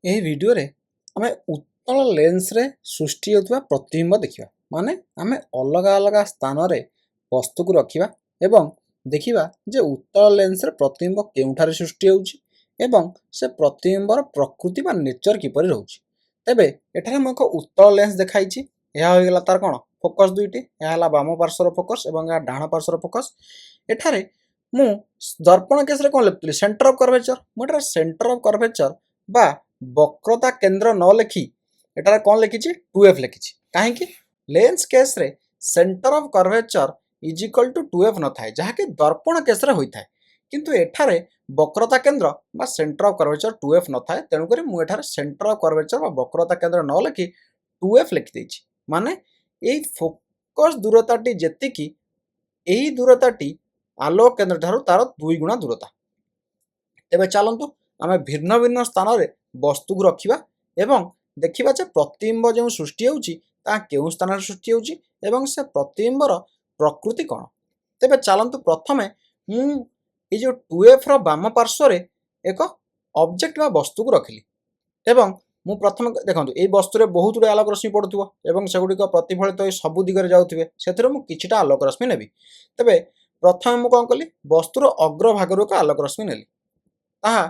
ଏହି ଭିଡ଼ିଓରେ ଆମେ ଉତ୍ତଳ ଲେନ୍ସରେ ସୃଷ୍ଟି ହେଉଥିବା ପ୍ରତିବିମ୍ବ ଦେଖିବା। ମାନେ ଆମେ ଅଲଗା ଅଲଗା ସ୍ଥାନରେ ବସ୍ତୁକୁ ରଖିବା ଏବଂ ଦେଖିବା ଯେ ଉତ୍ତଳ ଲେନ୍ସରେ ପ୍ରତିବିମ୍ବ କେଉଁଠାରେ ସୃଷ୍ଟି ହେଉଛି ଏବଂ ସେ ପ୍ରତିବିମ୍ବର ପ୍ରକୃତି ବା ନେଚର କିପରି ରହୁଛି। ତେବେ ଏଠାରେ ମୁଁ ଏକ ଉତ୍ତଳ ଲେନ୍ସ ଦେଖାଇଛି। ଏହା ହୋଇଗଲା ତାର କ'ଣ ଫୋକସ୍ ଦୁଇଟି। ଏହା ହେଲା ବାମ ପାର୍ଶ୍ୱର ଫୋକସ୍ ଏବଂ ଏହା ଡାହାଣ ପାର୍ଶ୍ୱର ଫୋକସ୍। ଏଠାରେ ମୁଁ ଦର୍ପଣ କେସ୍ରେ କ'ଣ ଲେଖୁଥିଲି, ସେଣ୍ଟର ଅଫ୍ କର୍ଭେଚର। ମୁଁ ଏଠାରେ ସେଣ୍ଟର ଅଫ୍ କର୍ଭେଚର ବା ବକ୍ରତା କେନ୍ଦ୍ର ନ ଲେଖି ଏଠାରେ କ'ଣ ଲେଖିଛି 2F ଲେଖିଛି। କାହିଁକି? ଲେନ୍ସ କେସ୍ରେ centre of curvature is equal to 2F ନଥାଏ, ଯାହାକି ଦର୍ପଣ କେସ୍ରେ ହୋଇଥାଏ। କିନ୍ତୁ ଏଠାରେ ବକ୍ରତା କେନ୍ଦ୍ର ବା ସେଣ୍ଟର ଅଫ୍ କର୍ଭେଚର 2F ନଥାଏ। ତେଣୁକରି ମୁଁ ଏଠାରେ ସେଣ୍ଟର ଅଫ୍ କର୍ଭେଚର ବା ବକ୍ରତା କେନ୍ଦ୍ର ନ ଲେଖି 2F ଲେଖିଦେଇଛି। ମାନେ ଏଇ ଫୋକସ୍ ଦୂରତାଟି ଯେତିକି, ଏହି ଦୂରତାଟି ଆଲୋକ କେନ୍ଦ୍ର ଠାରୁ ତାର 2 ଗୁଣା ଦୂରତା। ତେବେ ଚାଲନ୍ତୁ ଆମେ ଭିନ୍ନ ଭିନ୍ନ ସ୍ଥାନରେ ବସ୍ତୁକୁ ରଖିବା ଏବଂ ଦେଖିବା ଯେ ପ୍ରତିବିମ୍ବ ଯେଉଁ ସୃଷ୍ଟି ହେଉଛି ତାହା କେଉଁ ସ୍ଥାନରେ ସୃଷ୍ଟି ହେଉଛି ଏବଂ ସେ ପ୍ରତିବିମ୍ବର ପ୍ରକୃତି କ'ଣ। ତେବେ ଚାଲନ୍ତୁ ପ୍ରଥମେ ମୁଁ ଏଇ ଯେଉଁ 2Fର ବାମ ପାର୍ଶ୍ୱରେ ଏକ ଅବଜେକ୍ଟ ବା ବସ୍ତୁକୁ ରଖିଲି ଏବଂ ମୁଁ ପ୍ରଥମେ ଦେଖନ୍ତୁ ଏଇ ବସ୍ତୁରେ ବହୁତ ଗୁଡ଼ିଏ ଆଲୋକ ରଶ୍ମି ପଡ଼ୁଥିବ ଏବଂ ସେଗୁଡ଼ିକ ପ୍ରତିଫଳିତ ହୋଇ ସବୁ ଦିଗରେ ଯାଉଥିବେ। ସେଥିରେ ମୁଁ କିଛିଟା ଆଲୋକ ରଶ୍ମି ନେବି। ତେବେ ପ୍ରଥମେ ମୁଁ କ'ଣ କଲି, ବସ୍ତୁର ଅଗ୍ରଭାଗରୁ ଏକ ଆଲୋକ ରଶ୍ମି ନେଲି। ତାହା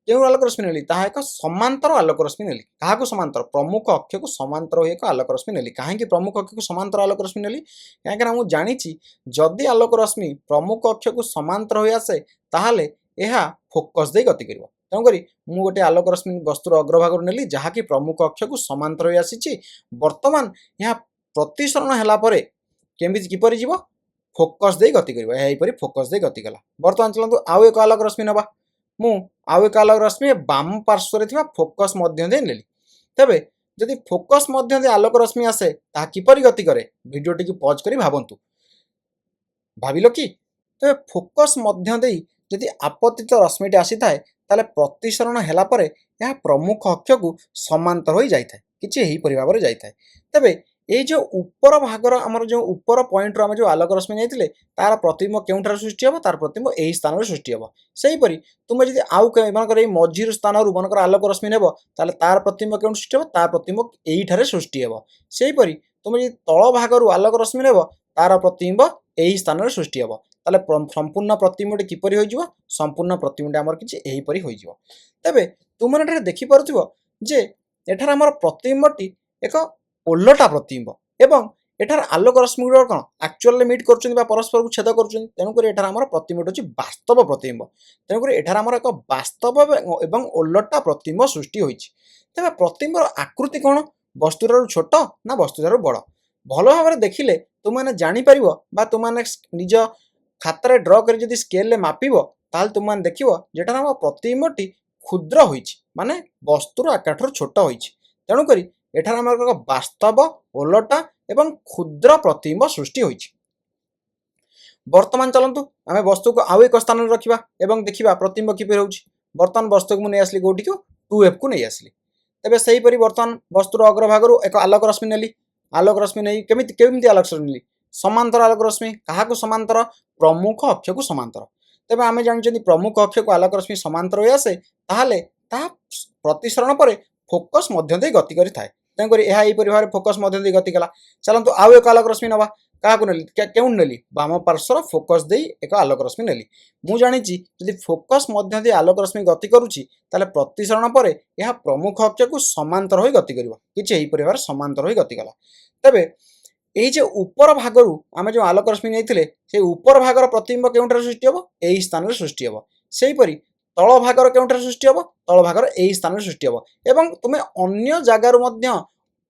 କେଉଁ ଆଲୋକ ରଶ୍ମି ନେଲି? ତାହା ଏକ ସମାନ୍ତର ଆଲୋକ ରଶ୍ମି ନେଲି। କାହାକୁ ସମାନ୍ତର? ପ୍ରମୁଖ ଅକ୍ଷକୁ ସମାନ୍ତର ହୋଇ ଏକ ଆଲୋକ ରଶ୍ମି ନେଲି। କାହିଁକି ପ୍ରମୁଖ ଅକ୍ଷକୁ ସମାନ୍ତର ଆଲୋକ ରଶ୍ମି ନେଲି? କାହିଁକିନା ମୁଁ ଜାଣିଛି ଯଦି ଆଲୋକ ରଶ୍ମି ପ୍ରମୁଖ ଅକ୍ଷକୁ ସମାନ୍ତର ହୋଇ ଆସେ ତାହେଲେ ଏହା ଫୋକସ୍ ଦେଇ ଗତି କରିବ। ତେଣୁକରି ମୁଁ ଗୋଟିଏ ଆଲୋକ ରଶ୍ମି ବସ୍ତୁର ଅଗ୍ରଭାଗରୁ ନେଲି ଯାହାକି ପ୍ରମୁଖ ଅକ୍ଷକୁ ସମାନ୍ତର ହୋଇ ଆସିଛି। ବର୍ତ୍ତମାନ ଏହା ପ୍ରତିସରଣ ହେଲା ପରେ କିପରି ଯିବ? ଫୋକସ୍ ଦେଇ ଗତି କରିବ। ଏହା ଏହିପରି ଫୋକସ୍ ଦେଇ ଗତି କଲା। ବର୍ତ୍ତମାନ ଚାଲନ୍ତୁ ଆଉ ଏକ ଆଲୋକ ରଶ୍ମି ନେବା। ମୁଁ ଆଉ ଏକ ଆଲୋକ ରଶ୍ମି ବାମ ପାର୍ଶ୍ୱରେ ଥିବା ଫୋକସ୍ ମଧ୍ୟ ଦେଇ ନେଲି। ତେବେ ଯଦି ଫୋକସ୍ ମଧ୍ୟ ଦେଇ ଆଲୋକ ରଶ୍ମି ଆସେ ତାହା କିପରି ଗତି କରେ? ଭିଡ଼ିଓଟିକୁ ପଜ୍ କରି ଭାବନ୍ତୁ। ଭାବିଲ କି? ତେବେ ଫୋକସ୍ ମଧ୍ୟ ଦେଇ ଯଦି ଆପତିତ ରଶ୍ମିଟି ଆସିଥାଏ ତାହେଲେ ପ୍ରତିସରଣ ହେଲା ପରେ ଏହା ପ୍ରମୁଖ ଅକ୍ଷକୁ ସମାନ୍ତର ହୋଇ ଯାଇଥାଏ। କିଛି ଏହିପରି ଭାବରେ ଯାଇଥାଏ। ତେବେ ଏଇ ଯେଉଁ ଉପର ଭାଗର ଆମର ଯେଉଁ ଉପର ପଏଣ୍ଟରୁ ଆମେ ଯେଉଁ ଆଲୋକ ରଶ୍ମି ନେଇଥିଲେ ତାର ପ୍ରତିବିମ୍ବ କେଉଁଠାରେ ସୃଷ୍ଟି ହେବ? ତାର ପ୍ରତିବିମ୍ବ ଏହି ସ୍ଥାନରେ ସୃଷ୍ଟି ହେବ। ସେହିପରି ତୁମେ ଯଦି ଆଉ ମନେକର ଏଇ ମଝିର ସ୍ଥାନରୁ ମନେକର ଆଲୋକ ରଶ୍ମି ନେବ ତାହେଲେ ତାର ପ୍ରତିବିମ୍ବ କେଉଁଠି ସୃଷ୍ଟି ହେବ? ତାର ପ୍ରତିବିମ୍ବ ଏଇଠାରେ ସୃଷ୍ଟି ହେବ। ସେହିପରି ତୁମେ ଯଦି ତଳ ଭାଗରୁ ଆଲୋକ ରଶ୍ମି ନେବ ତାର ପ୍ରତିବିମ୍ବ ଏହି ସ୍ଥାନରେ ସୃଷ୍ଟି ହେବ। ତାହେଲେ ସମ୍ପୂର୍ଣ୍ଣ ପ୍ରତିବିମ୍ବଟି କିପରି ହୋଇଯିବ? ସମ୍ପୂର୍ଣ୍ଣ ପ୍ରତିବିମ୍ବଟି ଆମର କିଛି ଏହିପରି ହୋଇଯିବ। ତେବେ ତୁମେ ଏଠାରେ ଦେଖିପାରୁଥିବ ଯେ ଏଠାରେ ଆମର ପ୍ରତିବିମ୍ବଟି ଏକ ଓଲଟା ପ୍ରତିବିମ୍ବ ଏବଂ ଏଠାରେ ଆଲୋକ ରଶ୍ମି ଗୁଡ଼ିକ କ'ଣ ଆକ୍ଚୁଆଲରେ ମିଟ୍ କରୁଛନ୍ତି ବା ପରସ୍ପରକୁ ଛେଦ କରୁଛନ୍ତି। ତେଣୁକରି ଏଠାରେ ଆମର ପ୍ରତିବିମ୍ବଟି ହେଉଛି ବାସ୍ତବ ପ୍ରତିବିମ୍ବ। ତେଣୁକରି ଏଠାରେ ଆମର ଏକ ବାସ୍ତବ ଏବଂ ଓଲଟା ପ୍ରତିବିମ୍ବ ସୃଷ୍ଟି ହୋଇଛି। ତେବେ ପ୍ରତିବିମ୍ବର ଆକୃତି କ'ଣ? ବସ୍ତୁଠାରୁ ଛୋଟ ନା ବସ୍ତୁଠାରୁ ବଡ଼? ଭଲ ଭାବରେ ଦେଖିଲେ ତୁମମାନେ ଜାଣିପାରିବ ବା ତୁମମାନେ ନିଜ ଖାତାରେ ଡ୍ର କରି ଯଦି ସ୍କେଲରେ ମାପିବ ତାହେଲେ ତୁମମାନେ ଦେଖିବ ଯେଠାରେ ଆମ ପ୍ରତିବିମ୍ବଟି କ୍ଷୁଦ୍ର ହୋଇଛି, ମାନେ ବସ୍ତୁର ଆକାରଠାରୁ ଛୋଟ ହୋଇଛି। ତେଣୁକରି ଏଠାରେ ଆମର ଏକ ବାସ୍ତବ, ଓଲଟା ଏବଂ କ୍ଷୁଦ୍ର ପ୍ରତିବିମ୍ବ ସୃଷ୍ଟି ହୋଇଛି। ବର୍ତ୍ତମାନ ଚାଲନ୍ତୁ ଆମେ ବସ୍ତୁକୁ ଆଉ ଏକ ସ୍ଥାନରେ ରଖିବା ଏବଂ ଦେଖିବା ପ୍ରତିବିମ୍ବ କିପରି ହେଉଛି। ବର୍ତ୍ତମାନ ବସ୍ତୁକୁ ମୁଁ ନେଇ ଆସିଲି କେଉଁଠିକୁ? 2Fକୁ ନେଇ ଆସିଲି। ତେବେ ସେହିପରି ବର୍ତ୍ତମାନ ବସ୍ତୁର ଅଗ୍ରଭାଗରୁ ଏକ ଆଲୋକ ରଶ୍ମି ନେଲି। ଆଲୋକ ରଶ୍ମି ନେଇ କେମିତି ଆଲୋକ ରଶ୍ମି ନେଲି? ସମାନ୍ତର ଆଲୋକ ରଶ୍ମି। କାହାକୁ ସମାନ୍ତର? ପ୍ରମୁଖ ଅକ୍ଷକୁ ସମାନ୍ତର। ତେବେ ଆମେ ଜାଣିଛନ୍ତି ପ୍ରମୁଖ ଅକ୍ଷକୁ ଆଲୋକ ରଶ୍ମି ସମାନ୍ତର ହୋଇ ଆସେ ତାହେଲେ ତାହା ପ୍ରତିସରଣ ପରେ ଫୋକସ୍ ମଧ୍ୟ ଦେଇ ଗତି କରିଥାଏ। ତେଣୁକରି ଏହା ଏହିପରି ଭାବରେ ଫୋକସ୍ ମଧ୍ୟ ଦେଇ ଗତି କଲା। ଚାଲନ୍ତୁ ଆଉ ଏକ ଆଲୋକ ରଶ୍ମି ନେବା। କାହାକୁ ନେଲି? କେଉଁଠି ନେଲି? ବାମ ପାର୍ଶ୍ୱର ଫୋକସ୍ ଦେଇ ଏକ ଆଲୋକ ରଶ୍ମି ନେଲି। ମୁଁ ଜାଣିଛି ଯଦି ଫୋକସ୍ ମଧ୍ୟ ଦେଇ ଆଲୋକ ରଶ୍ମି ଗତି କରୁଛି ତାହେଲେ ପ୍ରତିସରଣ ପରେ ଏହା ପ୍ରମୁଖ ଅକ୍ଷକୁ ସମାନ୍ତର ହୋଇ ଗତି କରିବ। କିଛି ଏହିପରି ଭାବରେ ସମାନ୍ତର ହୋଇ ଗତି କଲା। ତେବେ এই যে ଉପର ଭାଗରୁ ଆମେ ଯେଉଁ ଆଲୋକ ରଶ୍ମି ନେଇଥିଲେ সেই ଉପର ଭାଗର ପ୍ରତିବିମ୍ବ କେଉଁଠାରେ ସୃଷ୍ଟି ହେବ? ଏହି ସ୍ଥାନରେ ସୃଷ୍ଟି ହେବ। ସେହିପରି ତଳ ଭାଗର କେଉଁଠାରେ ସୃଷ୍ଟି ହେବ? ତଳ ଭାଗର ଏହି ସ୍ଥାନରେ ସୃଷ୍ଟି ହେବ। ଏବଂ ତୁମେ ଅନ୍ୟ ଜାଗାରୁ ମଧ୍ୟ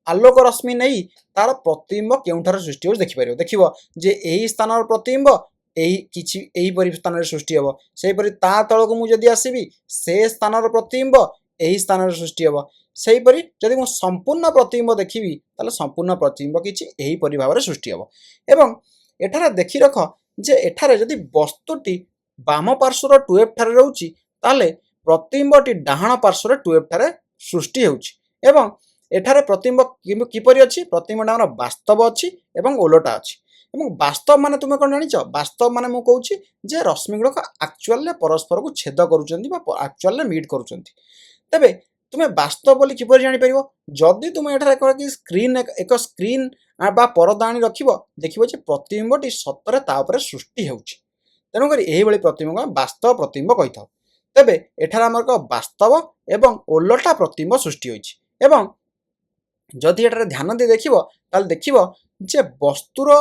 ଆଲୋକ ରଶ୍ମି ନେଇ ତାର ପ୍ରତିବିମ୍ବ କେଉଁଠାରେ ସୃଷ୍ଟି ହେଉଛି ଦେଖିପାରିବ। ଦେଖିବ ଯେ ଏହି ସ୍ଥାନର ପ୍ରତିବିମ୍ବ ଏହିପରି ସ୍ଥାନରେ ସୃଷ୍ଟି ହେବ। ସେହିପରି ତା ତଳକୁ ମୁଁ ଯଦି ଆସିବି ସେ ସ୍ଥାନର ପ୍ରତିବିମ୍ବ ଏହି ସ୍ଥାନରେ ସୃଷ୍ଟି ହେବ। ସେହିପରି ଯଦି ମୁଁ ସମ୍ପୂର୍ଣ୍ଣ ପ୍ରତିବିମ୍ବ ଦେଖିବି ତାହେଲେ ସମ୍ପୂର୍ଣ୍ଣ ପ୍ରତିବିମ୍ବ କିଛି ଏହିପରି ଭାବରେ ସୃଷ୍ଟି ହେବ। ଏବଂ ଏଠାରେ ଦେଖି ରଖ ଯେ ଏଠାରେ ଯଦି ବସ୍ତୁଟି ବାମ ପାର୍ଶ୍ୱର 2F ଠାରେ ରହୁଛି ତାହେଲେ ପ୍ରତିବିମ୍ବଟି ଡାହାଣ ପାର୍ଶ୍ୱରେ 2F ଠାରେ ସୃଷ୍ଟି ହେଉଛି। ଏବଂ ଏଠାରେ ପ୍ରତିବିମ୍ବ କିପରି ଅଛି? ପ୍ରତିବିମ୍ବଟା ଆମର ବାସ୍ତବ ଅଛି ଏବଂ ଓଲଟା ଅଛି। ଏବଂ ବାସ୍ତବ ମାନେ ତୁମେ କ'ଣ ଜାଣିଛ? ବାସ୍ତବ ମାନେ ମୁଁ କହୁଛି ଯେ ରଶ୍ମି ଗୁଡ଼ିକ ଆକ୍ଚୁଆଲରେ ପରସ୍ପରକୁ ଛେଦ କରୁଛନ୍ତି ବା ଆକ୍ଚୁଆଲରେ ମିଟ୍ କରୁଛନ୍ତି। ତେବେ तुमे वास्तव बोली किपरि जानि परिबो जदि तुमे एठार एक स्क्रीन बा परदा आनि रखिबो देखिबो जे प्रतिबिंबटी सतरे ता उपरे सृष्टि हेउछि तेणु करी एही भली प्रतिबिंब वास्तव प्रतिबिंब कहिथाउ तेबे एठार हमर वास्तव एवं ओलटा प्रतिबिंब सृष्टि होइछि एवं जदि एठार ध्यान दे देखिबो ताल देखिबो जे वस्तुर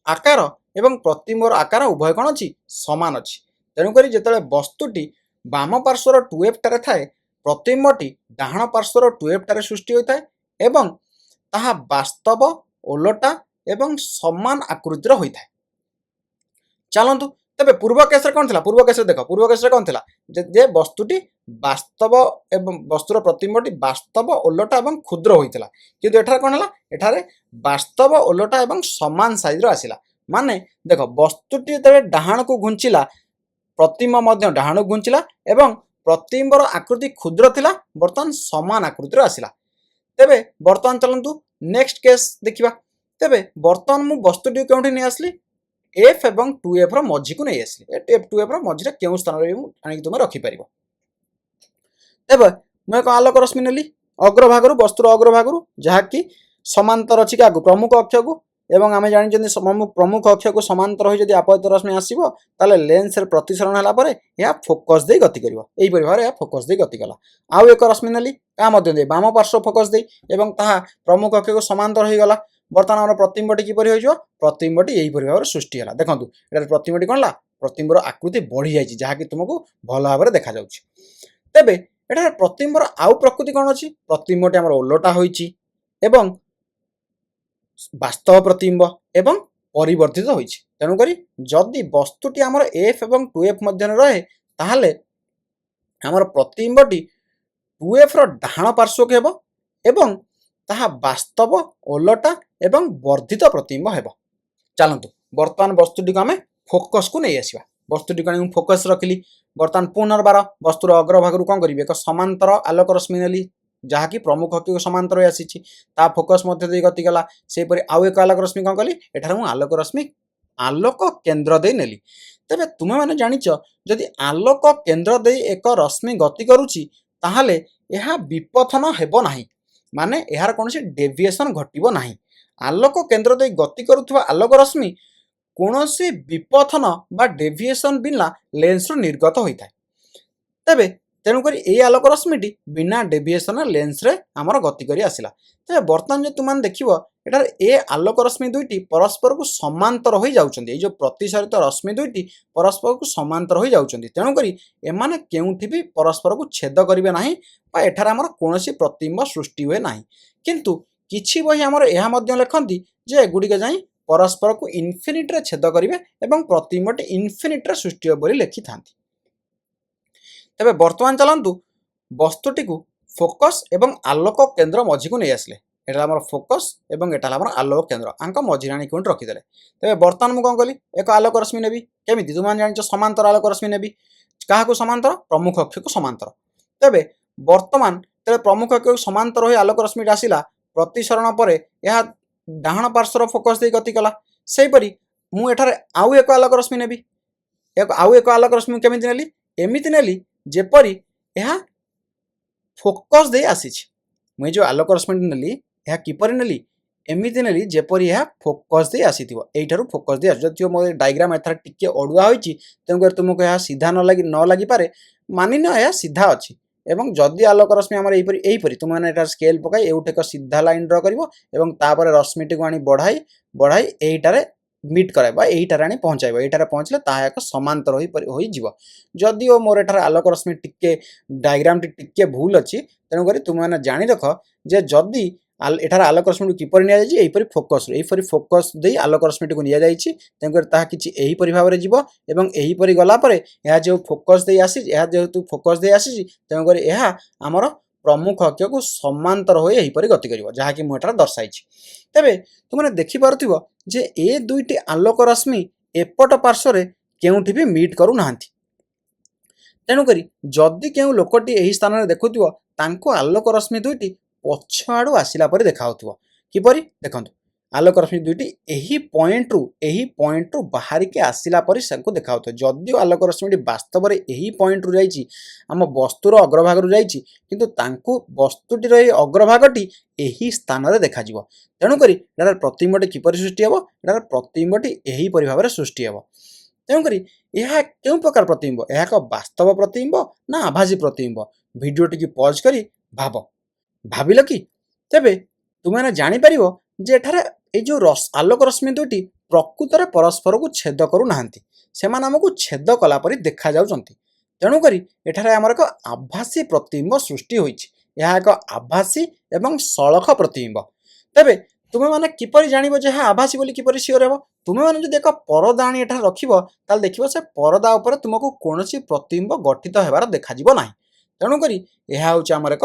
आकार एवं प्रतिबिंबर आकार उभय कोन अछि समान अछि तेणु करी जेतले वस्तुटी बाम पार्श्वर 2f टारे थाए प्रतिबिंबटी डाहाण पार्श्वर 2f टारे सृष्टि होइताए एवं ताहा वास्तव ओलटा एवं समान आकृतिर होइताए चलतु तेबे पूर्व केस कौन था पूर्व केस देख पूर्व केस कौन था जे वस्तुटी वास्तव एवं वस्तुर प्रतिबिंबटी वास्तव ओलटा एवं क्षुद्र होइतला किंतु एठार कौन है एठारे वास्तव ओलटा एवं समान साइज रो आसिला माने देख वस्तुटी जेतबे डाहाण को घुंचिला प्रतिबिंब मध्य डाहाण को घुंचिला एवं प्रतिबिंबर आकृति क्षुद्र थिला वर्तमान समान आकृतिर आसिला तेबे वर्तमान चलंतु नेक्स्ट केस देखिबा तेबे वर्तमान मु वस्तुटी केउठी नै आसली एफ एवं 2f रो मझी को नै आसली एफ 2f रो मझी रे केउ स्थान रे आनि तुमे रखि परिबो तेबे मैं एक आलोक रश्मि नेली अग्रभागरु वस्तुर अग्रभागरु जहा कि समांतर अछि का प्रमुख अक्ष को एवं आमे जानि जदि प्रमुख अक्ष को समांतर होई जदि आपतित रश्मि आसीबो ताले लेंस रे प्रतिसरण हला परे या फोकस दे गति करिवो एई परिवार या फोकस दे गति कला आउ एक रश्मि नेली का मध्य दे वाम पार्श्व फोकस दे एवं ताहा प्रमुख अक्ष को समांतर होई गला वर्तमान हमर प्रतिबिंबटी किपरि होइजो प्रतिबिंबटी एई परिवार सृष्टि हला देखंतु एटा प्रतिबिंबटी कोनला प्रतिबिंबर आकृति बढ़ी जायछि जहा कि तुमको भलो भाबरे देखा जाउछि तेबे एटा प्रतिबिंबर आउ प्रकृति कोन अछि प्रतिबिंबटी हमर ओलटा होइछि एवं वास्तव प्रतिबिंब एवं परिवर्तित होइछि तेणु करी जदि वस्तुटी हमर एफ एवं 2f मध्य रहे ताहाले हमर प्रतिबिंबटी 2f रो डाहाण पार्श्व के हेबो एवं ताहा वास्तव ओलटा एवं वर्धित प्रतिबिंब हेबो चलंतु वर्तमान वस्तुटी को हमें फोकस को नै आसीबा वस्तुटी को फोकस रखिली वर्तमान पुनर्बार वस्तुर अग्रभाग कौन करी एक समांतर आलोक रश्मि नेली जहाँकि प्रमुख अक्ष को समांतर आसी ता फोकस मध्य दे गति गला सेपरि आउ एक आलोक रश्मि कौन कली एठार मु आलोक रश्मि आलोक केंद्र दे नेली तेबे तुमे माने जानिच जदि आलोक केंद्र दे एक रश्मि गति करूची ताहाले एहा विपथन हेबो नाही माने एहार कोनोसी डेविएशन घटिबो नाही आलोक केंद्र दे गति करूथवा आलोक रश्मि कोनोसी विपथन बा डेविएशन बिना लेंस रो निर्गत होइथाय तेबे तेणु करी ए आलोक रश्मिटी बिना डेविएशन लेंस रे हमर गति करी आसिला तेबे वर्तमान जे तुमान देखिबो एटार ए आलोक रश्मि दुईटी परस्पर को समांतर होई जाउछन्ती ए जो प्रतिसरित रश्मि दुईटी परस्पर को समांतर होई जाउछन्ती तेणु करी एमाने केउठी भी परस्पर को छेद करिवे नाही बा एठार हमर कोनोसी प्रतिबिंब सृष्टि होए नाही किंतु किछि बही हमर एहा मध्य लेखन्ती जे एगुडी के जाई परस्पर को इन्फिनिट रे छेद करिवे एवं प्रतिबिंबटी इन्फिनिट रे सृष्टि होय बोली लेखि थांती तेबे वर्तमान चलंतु वस्तुटी को फोकस एवं आलोक केंद्र मझी को नै आसले एटा हमर फोकस एवं एटा हमर आलोक केंद्र आंका मझी रानी कोन रखि देले तेबे वर्तमान मु कोन कली एक आलोक रश्मि नेबी केमिति तुमान जानिछ समांतर आलोक रश्मि नेबी काहा को समांतर प्रमुख अक्ष को समांतर तेबे वर्तमान तेबे प्रमुख अक्ष को समांतर होई आलोक रश्मि आसिला प्रतिसरण परे यह डाहाण पार्श्वर फोकस दे गति कला सेहि परि मु एठारे आउ एक आलोक रश्मि नेबी एक आउ एक आलोक रश्मि केमिति नेली एमिति नेली जेपरि यह फोकस दे आसीछि मुई जो आलोक रश्मि नेली यह किपरि नेली एमिति नेली जेपरि यह फोकस दे आसीथिबो एइठारु फोकस दे आजथियो मो डायग्राम एथार टिके ओडुआ होइछि तेनकर तुमको यह सीधा न लागि पारे मानि न यह सीधा अछि एवं जदि आलोक रश्मि हमर एइपरि तुम माने एटा स्केल पकाई एउठे एक सीधा लाइन ड्रा करिवो एवं तापर रश्मिटी को आनी बढ़ाई एइटारे मिट कराइबा एइटारे आनी पहुंचाइबो एइटारे पहुंचले ताहा एक समांतर होई जिवो जदि ओ मोर एठार आलोक रश्मि टिके डायग्राम टिके भूल अछि तेनु करी तुम माने जानि रख जे जदि एठार आलोक रश्मि किपरि निया जायछि एइपरि फोकस देई आलोक रश्मि को निया जायछि तेनु करी ताहा किछि एइपरि भाबरे जिवो एवं एइपरि गला परे एहा जे फोकस देई आसी एहा जेहेतु फोकस देई आसी तेनु करी एहा हमर प्रमुख अक्ष को समांतर होई एइपरि गति करिवो जहा कि मु एठार दर्शाइछि तेबे तुमने देखि पारुथिबो जे ए दुईटी आलोक रश्मि एपट पार्श्व केउठी भी मीट करू नाहंती तेणु करी जदि केउ लोकटी एही स्थान रे देखुथिबो तांको आलोक रश्मि दुईटी पछ आडू आसिला परि देखा होथिबो किपरि देखंतु ଆଲୋକ ରଶ୍ମି ଦୁଇଟି ଏହି ପଏଣ୍ଟରୁ ବାହାରିକି ଆସିଲା ପରି ତାଙ୍କୁ ଦେଖାଉଥାଏ। ଯଦିଓ ଆଲୋକ ରଶ୍ମିଟି ବାସ୍ତବରେ ଏହି ପଏଣ୍ଟରୁ ଯାଇଛି, ଆମ ବସ୍ତୁର ଅଗ୍ରଭାଗରୁ ଯାଇଛି, କିନ୍ତୁ ତାଙ୍କୁ ବସ୍ତୁଟିର ଏହି ଅଗ୍ରଭାଗଟି ଏହି ସ୍ଥାନରେ ଦେଖାଯିବ। ତେଣୁକରି ଏହାର ପ୍ରତିବିମ୍ବଟି କିପରି ସୃଷ୍ଟି ହେବ? ଏହାର ପ୍ରତିବିମ୍ବଟି ଏହିପରି ଭାବରେ ସୃଷ୍ଟି ହେବ। ତେଣୁକରି ଏହା କେଉଁ ପ୍ରକାର ପ୍ରତିବିମ୍ବ? ଏହା ଏକ ବାସ୍ତବ ପ୍ରତିବିମ୍ବ ନା ଆଭାସୀ ପ୍ରତିବିମ୍ବ? ଭିଡ଼ିଓଟିକୁ ପଜ୍ କରି ଭାବ। ଭାବିଲ କି? ତେବେ ତୁମେମାନେ ଜାଣିପାରିବ ଯେ ଏଠାରେ এই ଯେଉଁ ଆଲୋକ ରଶ୍ମି ଦୁଇଟି ପ୍ରକୃତରେ ପରସ୍ପରକୁ ଛେଦ କରୁନାହାନ୍ତି, ସେମାନେ ଆମକୁ ଛେଦ କଲା ପରି ଦେଖାଯାଉଛନ୍ତି। ତେଣୁକରି ଏଠାରେ ଆମର ଏକ ଆଭାସୀ ପ୍ରତିବିମ୍ବ ସୃଷ୍ଟି ହୋଇଛି। ଏହା ଏକ ଆଭାସୀ ଏବଂ ସଳଖ ପ୍ରତିବିମ୍ବ। ତେବେ ତୁମେମାନେ କିପରି ଜାଣିବ ଯେ ଏହା ଆଭାସୀ ବୋଲି କିପରି ସିଓର ହେବ? ତୁମେମାନେ ଯଦି ଏକ ପରଦା ଆଣି ଏଠାରେ ରଖିବ, ତାହେଲେ ଦେଖିବ ସେ ପରଦା ଉପରେ ତୁମକୁ କୌଣସି ପ୍ରତିବିମ୍ବ ଗଠିତ ହେବାର ଦେଖାଯିବ ନାହିଁ। ତେଣୁକରି ଏହା ହେଉଛି ଆମର ଏକ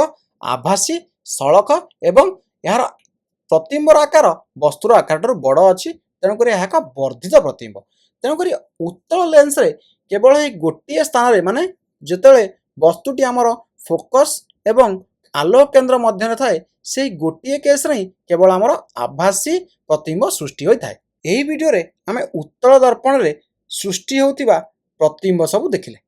ଆଭାସୀ, ସଳଖ ଏବଂ ଏହାର ପ୍ରତିବିମ୍ବର ଆକାର ବସ୍ତୁର ଆକାରଠାରୁ ବଡ଼ ଅଛି। ତେଣୁକରି ଏହା ଏକ ବର୍ଦ୍ଧିତ ପ୍ରତିବିମ୍ବ। ତେଣୁକରି ଉତ୍ତଳ ଲେନ୍ସରେ କେବଳ ଏହି ଗୋଟିଏ ସ୍ଥାନରେ, ମାନେ ଯେତେବେଳେ ବସ୍ତୁଟି ଆମର ଫୋକସ୍ ଏବଂ ଆଲୋକ କେନ୍ଦ୍ର ମଧ୍ୟରେ ଥାଏ, ସେହି ଗୋଟିଏ କେସ୍ରେ ହିଁ କେବଳ ଆମର ଆଭାସୀ ପ୍ରତିବିମ୍ବ ସୃଷ୍ଟି ହୋଇଥାଏ। ଏହି ଭିଡ଼ିଓରେ ଆମେ ଉତ୍ତଳ ଦର୍ପଣରେ ସୃଷ୍ଟି ହେଉଥିବା ପ୍ରତିବିମ୍ବ ସବୁ ଦେଖିଲେ।